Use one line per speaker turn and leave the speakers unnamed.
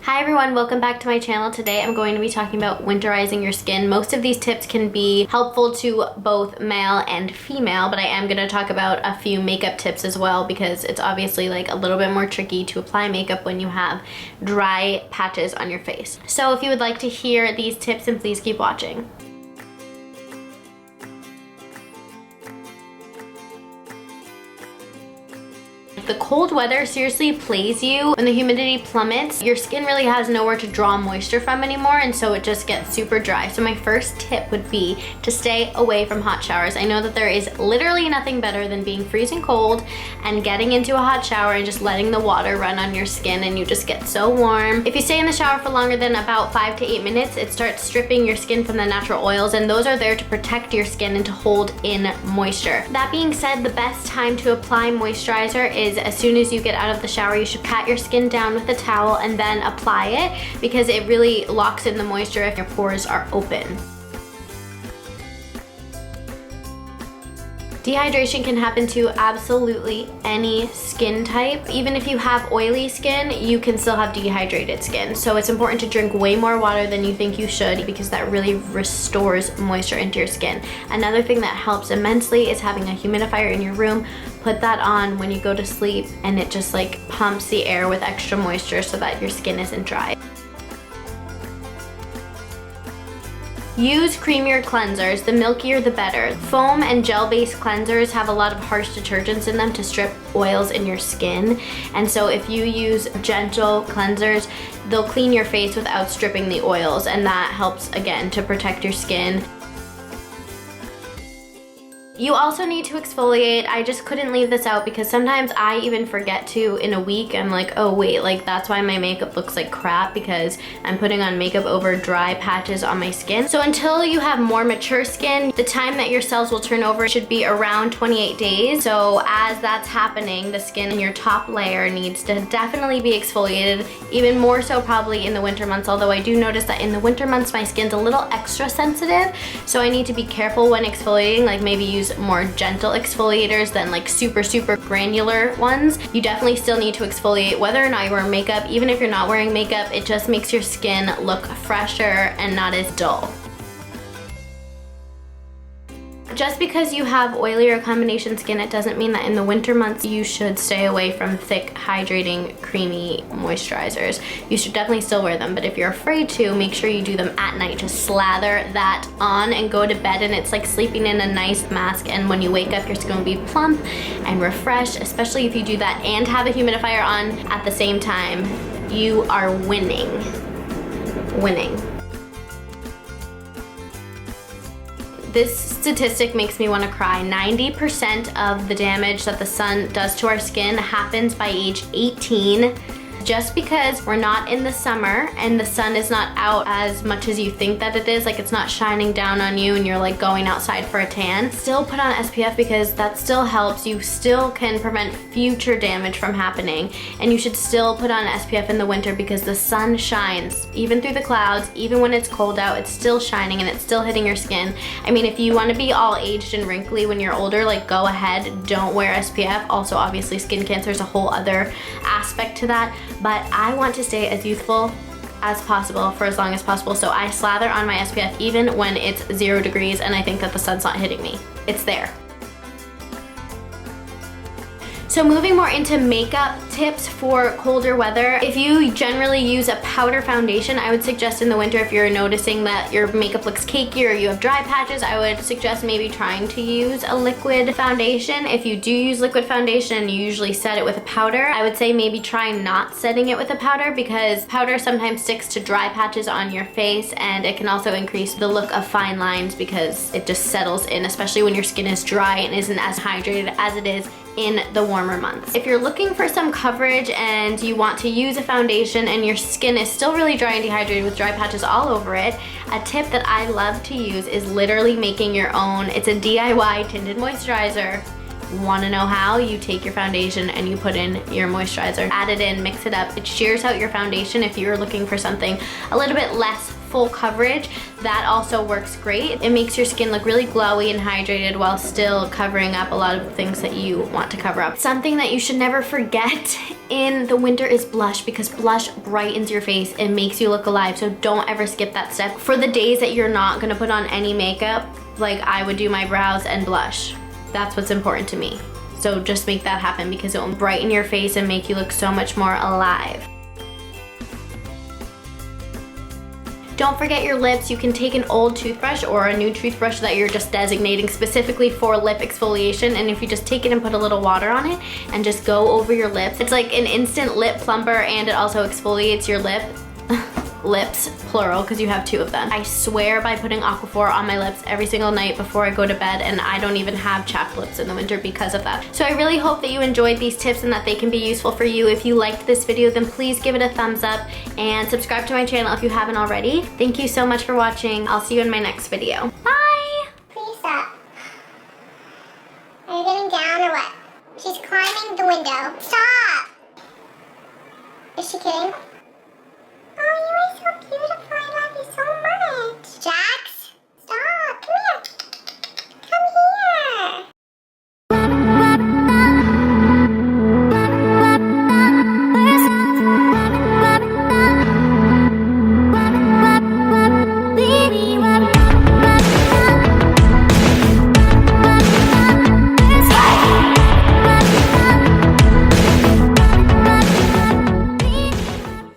Hi everyone, welcome back to my channel. Today I'm going to be talking about winterizing your skin. Most of these tips can be helpful to both male and female, but I am going to talk about a few makeup tips as well because it's obviously like a little bit more tricky to apply makeup when you have dry patches on your face. So if you would like to hear these tips, then please keep watching. The cold weather seriously plays you. When the humidity plummets, your skin really has nowhere to draw moisture from anymore, and so it just gets super dry. So my first tip would be to stay away from hot showers. I know that there is literally nothing better than being freezing cold and getting into a hot shower and just letting the water run on your skin and you just get so warm. If you stay in the shower for longer than about 5 to 8 minutes, it starts stripping your skin from the natural oils, and those are there to protect your skin and to hold in moisture. That being said, the best time to apply moisturizer is as soon as you get out of the shower. You should pat your skin down with a towel and then apply it because it really locks in the moisture if your pores are open. Dehydration can happen to absolutely any skin type. Even if you have oily skin, you can still have dehydrated skin. So it's important to drink way more water than you think you should because that really restores moisture into your skin. Another thing that helps immensely is having a humidifier in your room. Put that on when you go to sleep and it just like pumps the air with extra moisture so that your skin isn't dry. Use creamier cleansers, the milkier the better. Foam and gel-based cleansers have a lot of harsh detergents in them to strip oils in your skin. And so if you use gentle cleansers, they'll clean your face without stripping the oils, and that helps again to protect your skin. You also need to exfoliate. I just couldn't leave this out because sometimes I even forget to in a week. I'm like, oh wait, like that's why my makeup looks like crap because I'm putting on makeup over dry patches on my skin. So until you have more mature skin, the time that your cells will turn over should be around 28 days. So as that's happening, the skin in your top layer needs to definitely be exfoliated, even more so probably in the winter months, although I do notice that in the winter months my skin's a little extra sensitive, so I need to be careful when exfoliating, like maybe use more gentle exfoliators than like super granular ones. You definitely still need to exfoliate whether or not you wear makeup. Even if you're not wearing makeup, it just makes your skin look fresher and not as dull. Just because you have oily or combination skin, it doesn't mean that in the winter months you should stay away from thick, hydrating, creamy moisturizers. You should definitely still wear them, but if you're afraid to, make sure you do them at night. Just slather that on and go to bed, and it's like sleeping in a nice mask, and when you wake up your skin will be plump and refreshed, especially if you do that and have a humidifier on at the same time. You are winning. This statistic makes me want to cry. 90% of the damage that the sun does to our skin happens by age 18. Just because we're not in the summer and the sun is not out as much as you think that it is, like it's not shining down on you and you're like going outside for a tan, still put on SPF because that still helps. You still can prevent future damage from happening, and you should still put on SPF in the winter because the sun shines even through the clouds. Even when it's cold out, it's still shining and it's still hitting your skin. I mean, if you want to be all aged and wrinkly when you're older, like go ahead, don't wear SPF. Also, obviously skin cancer is a whole other aspect to that, but I want to stay as youthful as possible for as long as possible, so I slather on my SPF even when it's 0 degrees and I think that the sun's not hitting me. It's there. So moving more into makeup tips for colder weather. If you generally use a powder foundation, I would suggest in the winter, if you're noticing that your makeup looks cakey or you have dry patches, I would suggest maybe trying to use a liquid foundation. If you do use liquid foundation and you usually set it with a powder, I would say maybe try not setting it with a powder because powder sometimes sticks to dry patches on your face, and it can also increase the look of fine lines because it just settles in, especially when your skin is dry and isn't as hydrated as it is in the warmer months. If you're looking for some coverage and you want to use a foundation and your skin is still really dry and dehydrated with dry patches all over it, a tip that I love to use is literally making your own. It's a DIY tinted moisturizer. Wanna know how? You take your foundation and you put in your moisturizer. Add it in, mix it up. It shears out your foundation if you're looking for something a little bit less full coverage. That also works great. It makes your skin look really glowy and hydrated while still covering up a lot of the things that you want to cover up. Something that you should never forget in the winter is blush, because blush brightens your face and makes you look alive, so don't ever skip that step. For the days that you're not gonna put on any makeup, like I would do my brows and blush. That's what's important to me. So just make that happen, because it will brighten your face and make you look so much more alive. Don't forget your lips. You can take an old toothbrush or a new toothbrush that you're just designating specifically for lip exfoliation, and if you just take it and put a little water on it and just go over your lips, it's like an instant lip plumper, and it also exfoliates your lips, plural, because you have 2 of them. I swear by putting Aquaphor on my lips every single night before I go to bed, and I don't even have chapped lips in the winter because of that. So I really hope that you enjoyed these tips and that they can be useful for you. If you liked this video, then please give it a thumbs up and subscribe to my channel if you haven't already. Thank you so much for watching. I'll see you in my next video. Bye!